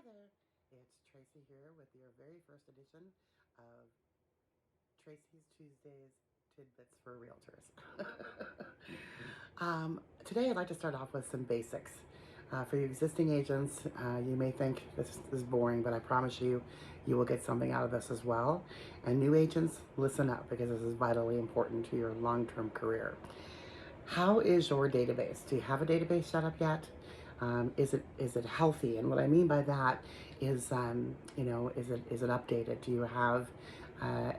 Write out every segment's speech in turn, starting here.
there, it's Tracy here with your very first edition of Tracy's Tuesdays Tidbits for Realtors. Today I'd like to start off with some basics. For you existing agents, you may think this is boring, but I promise you, you will get something out of this as well. And new agents, listen up because this is vitally important to your long-term career. How is your database? Do you have a database set up yet? Is it healthy? And what I mean by that is, is it updated? Do you have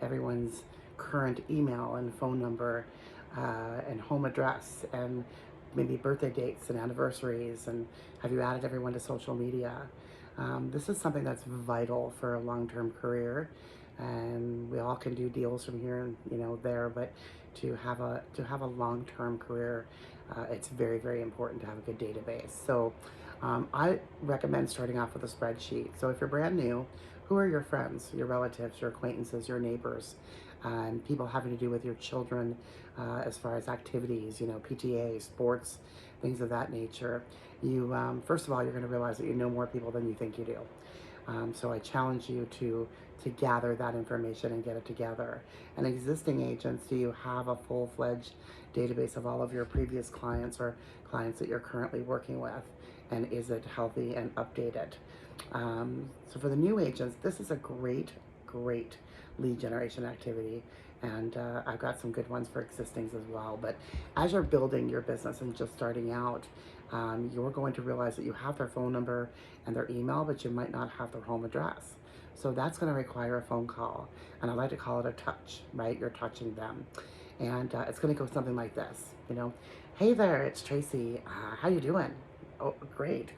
everyone's current email and phone number and home address and maybe birthday dates and anniversaries? And have you added everyone to social media? This is something that's vital for a long-term career, and we all can do deals from here and there, but to have a long-term career, it's very, very important to have a good database. So I recommend starting off with a spreadsheet. So if you're brand new, who are your friends, your relatives, your acquaintances, your neighbors, people having to do with your children, as far as activities, PTA, sports, things of that nature. You first of all, you're going to realize that you know more people than you think you do. So I challenge you to gather that information and get it together. And existing agents, do you have a full-fledged database of all of your previous clients or clients that you're currently working with? And is it healthy and updated? So for the new agents, this is a great lead generation activity. And I've got some good ones for existings as well. But as you're building your business and just starting out, you're going to realize that you have their phone number and their email, but you might not have their home address. So that's going to require a phone call. And I like to call it a touch, right? You're touching them. And it's going to go something like this, Hey there, it's Tracy. How you doing? Oh, great.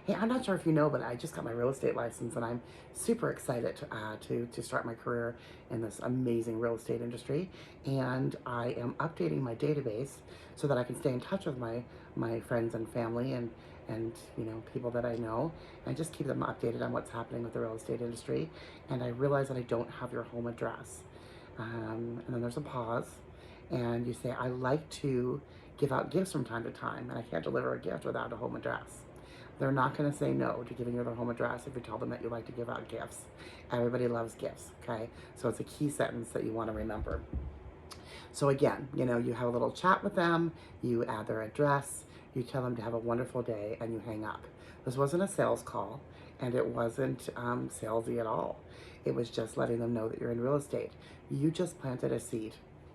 Hey, I'm not sure if you know, but I just got my real estate license and I'm super excited to start my career in this amazing real estate industry. And I am updating my database so that I can stay in touch with my friends and family and people that I know, and just keep them updated on what's happening with the real estate industry. And I realize that I don't have your home address. And then there's a pause, and you say, I like to give out gifts from time to time, and I can't deliver a gift without a home address. They're not going to say no to giving you their home address if you tell them that you like to give out gifts. Everybody loves gifts, okay? So it's a key sentence that you want to remember. So again, you have a little chat with them, you add their address, you tell them to have a wonderful day, and you hang up. This wasn't a sales call, and it wasn't salesy at all. It was just letting them know that you're in real estate. You just planted a seed,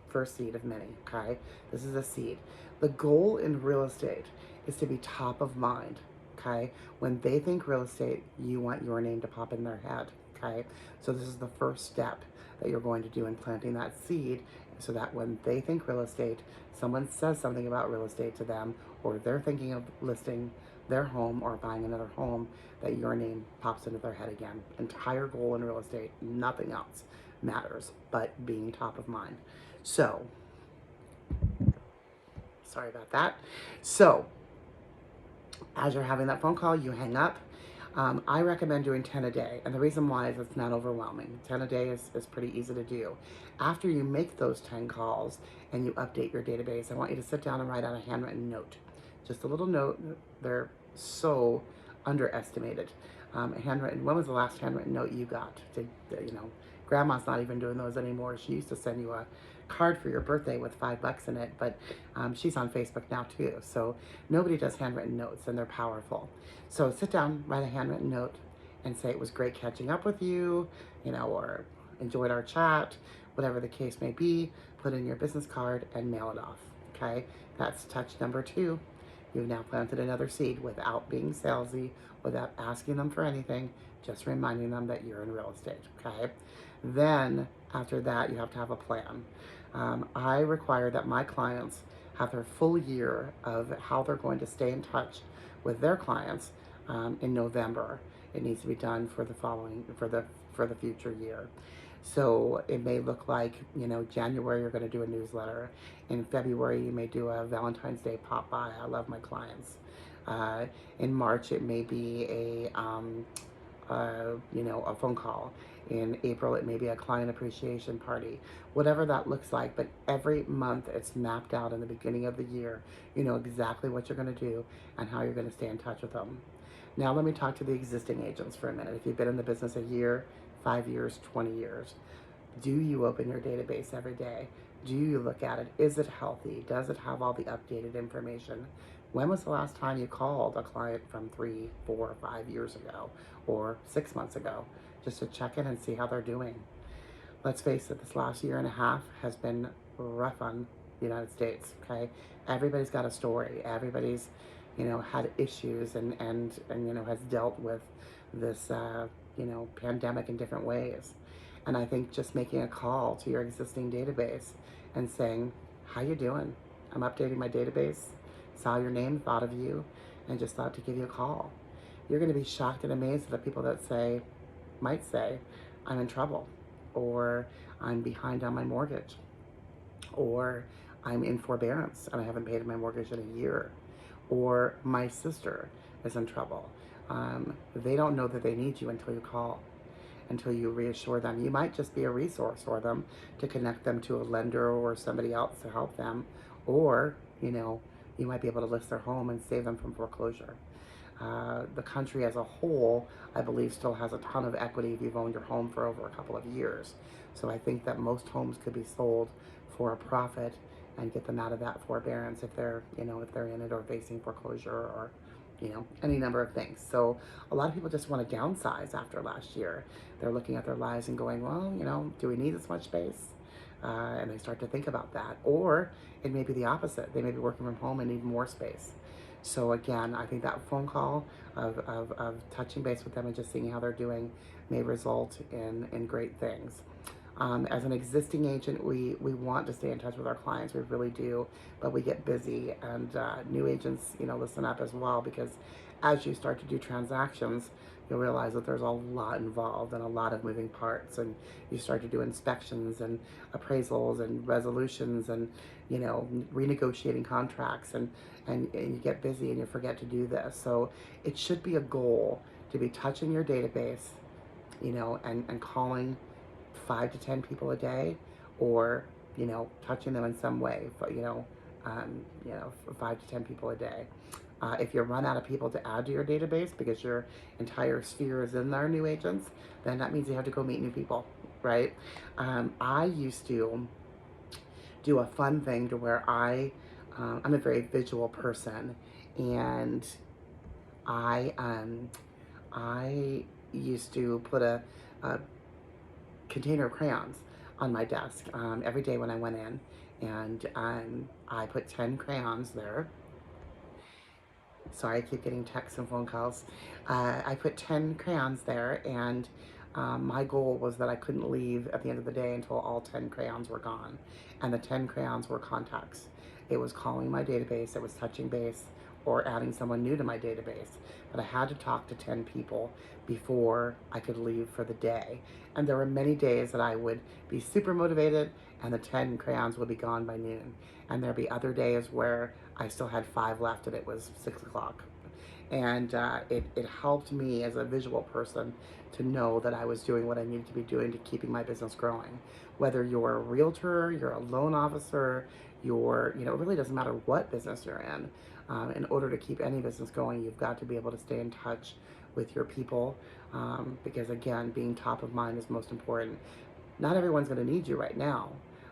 first seed of many, okay? This is a seed. The goal in real estate is to be top of mind, okay? When they think real estate, you want your name to pop in their head, okay? So this is the first step that you're going to do in planting that seed, so that when they think real estate, someone says something about real estate to them, or they're thinking of listing their home or buying another home, that your name pops into their head again. Entire goal in real estate, nothing else matters but being top of mind. So, sorry about that. So, as you're having that phone call, you hang up. I recommend doing 10 a day, and the reason why is it's not overwhelming. 10 a day is pretty easy to do. After you make those 10 calls and you update your database, I want you to sit down and write out a handwritten note. Just a little note. They're so underestimated. Handwritten. When was the last handwritten note you got? Grandma's not even doing those anymore. She used to send you a card for your birthday with $5 in it, but she's on Facebook now too. So nobody does handwritten notes, and they're powerful. So sit down, write a handwritten note, and say it was great catching up with you, or enjoyed our chat, whatever the case may be. Put in your business card and mail it off. Okay, that's touch number 2. You've now planted another seed without being salesy, without asking them for anything, just reminding them that you're in real estate, okay? Then, after that, you have to have a plan. I require that my clients have their full year of how they're going to stay in touch with their clients in November. It needs to be done for the future year. So it may look like, January you're going to do a newsletter. In February you may do a Valentine's Day pop by. I love my clients. In March it may be a phone call. In April it may be a client appreciation party. Whatever that looks like, but every month it's mapped out in the beginning of the year. You know exactly what you're going to do and how you're going to stay in touch with them. Now let me talk to the existing agents for a minute. If you've been in the business a year, 5 years, 20 years, do you open your database every day? Do you look at it? Is it healthy? Does it have all the updated information? When was the last time you called a client from 3, 4, 5 years ago or 6 months ago just to check in and see how they're doing? Let's face it, this last year and a half has been rough on the United States, okay? Everybody's got a story. Everybody's, had issues and has dealt with this, pandemic in different ways. And I think just making a call to your existing database and saying, how you doing? I'm updating my database, saw your name, thought of you, and just thought to give you a call. You're going to be shocked and amazed at the people that might say, I'm in trouble, or I'm behind on my mortgage, or I'm in forbearance and I haven't paid my mortgage in a year, or my sister is in trouble. They don't know that they need you until you call, until you reassure them. You might just be a resource for them to connect them to a lender or somebody else to help them, or, you might be able to list their home and save them from foreclosure. The country as a whole, I believe, still has a ton of equity if you've owned your home for over a couple of years. So I think that most homes could be sold for a profit and get them out of that forbearance if they're, if they're in it or facing foreclosure or, any number of things. So a lot of people just want to downsize after last year. They're looking at their lives and going, well, do we need this much space? And they start to think about that. Or it may be the opposite. They may be working from home and need more space. So again, I think that phone call of touching base with them and just seeing how they're doing may result in great things. As an existing agent, we want to stay in touch with our clients. We really do, but we get busy, and new agents, listen up as well, because as you start to do transactions, you'll realize that there's a lot involved and a lot of moving parts, and you start to do inspections and appraisals and resolutions and, renegotiating contracts, and you get busy and you forget to do this. So it should be a goal to be touching your database, and calling 5 to 10 people a day, or touching them in some way, but 5 to 10 people a day. If you run out of people to add to your database because your entire sphere is in there, new agents, then that means you have to go meet new people, right? I used to do a fun thing to where I'm a very visual person, and I used to put a container of crayons on my desk every day when I went in, and I put 10 crayons there. Sorry, I keep getting texts and phone calls. I put 10 crayons there, and my goal was that I couldn't leave at the end of the day until all 10 crayons were gone. And the 10 crayons were contacts. It was calling my database, it was touching base, or adding someone new to my database. But I had to talk to 10 people before I could leave for the day. And there were many days that I would be super motivated and the 10 crayons would be gone by noon. And there'd be other days where I still had 5 left and it was 6 o'clock. And it helped me as a visual person to know that I was doing what I needed to be doing to keeping my business growing. Whether you're a realtor, you're a loan officer, it really doesn't matter what business you're in. In order to keep any business going, you've got to be able to stay in touch with your people, because again, being top of mind is most important. Not everyone's going to need you right now,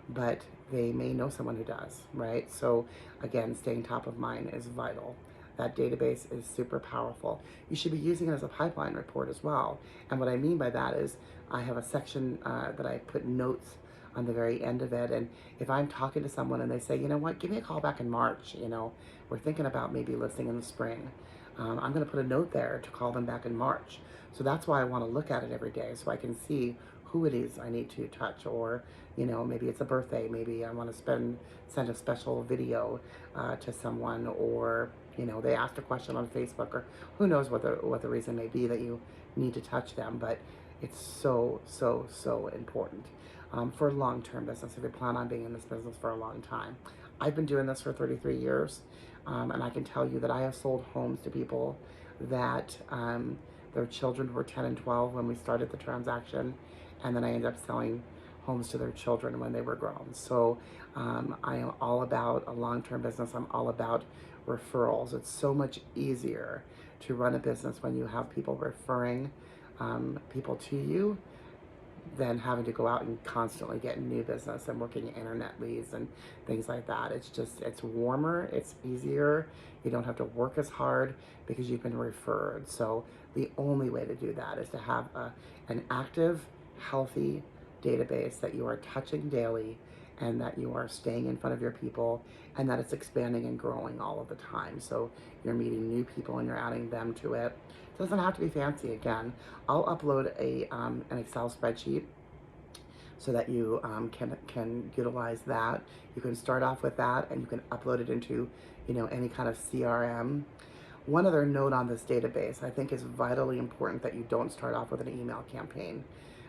but they may know someone who does, right? So again, staying top of mind is vital. That database is super powerful. You should be using it as a pipeline report as well. And what I mean by that is I have a section that I put notes on the very end of it. And if I'm talking to someone and they say, you know what, give me a call back in March, we're thinking about maybe listing in the spring. I'm going to put a note there to call them back in March. So that's why I want to look at it every day so I can see who it is I need to touch, or maybe it's a birthday, maybe I want to send a special video to someone, or they asked a question on Facebook, or who knows what the reason may be that you need to touch them. But it's so important for long-term business if you plan on being in this business for a long time. I've been doing this for 33 years, and I can tell you that I have sold homes to people that their children were 10 and 12 when we started the transaction, and then I ended up selling homes to their children when they were grown. So I am all about a long-term business. I'm all about referrals. It's so much easier to run a business when you have people referring people to you than having to go out and constantly get new business and working internet leads and things like that. It's warmer, it's easier. You don't have to work as hard because you've been referred. So the only way to do that is to have an active, healthy database that you are touching daily, and that you are staying in front of your people, and that it's expanding and growing all of the time. So you're meeting new people and you're adding them to it. It doesn't have to be fancy. Again, I'll upload an Excel spreadsheet so that you can utilize that. You can start off with that, and you can upload it into any kind of CRM. One other note on this database, I think is vitally important that you don't start off with an email campaign.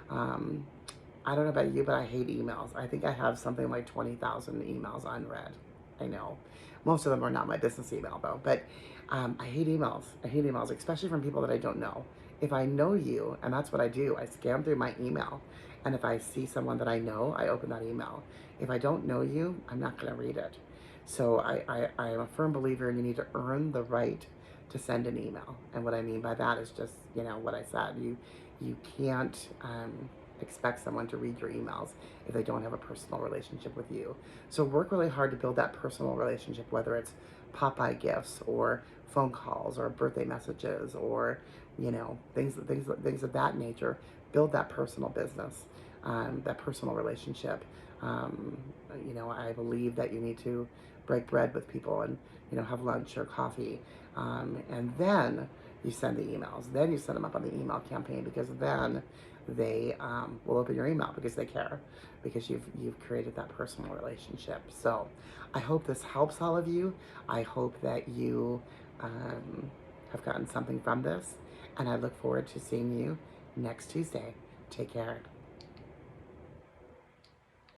I don't know about you, but I hate emails. I think I have something like 20,000 emails unread. I know. Most of them are not my business email though, but I hate emails. I hate emails, especially from people that I don't know. If I know you, and that's what I do, I scan through my email, and if I see someone that I know, I open that email. If I don't know you, I'm not going to read it. So I am a firm believer, and you need to earn the right to send an email. And what I mean by that is just, what I said. You can't expect someone to read your emails if they don't have a personal relationship with you. So work really hard to build that personal relationship, whether it's pop-by gifts or phone calls or birthday messages or things of that nature. Build that personal business, that personal relationship. I believe that you need to break bread with people and have lunch or coffee, and then you send the emails. Then you set them up on the email campaign, because then they will open your email because they care, because you've created that personal relationship. So I hope this helps all of you. I hope that you have gotten something from this, and I look forward to seeing you next Tuesday. Take care.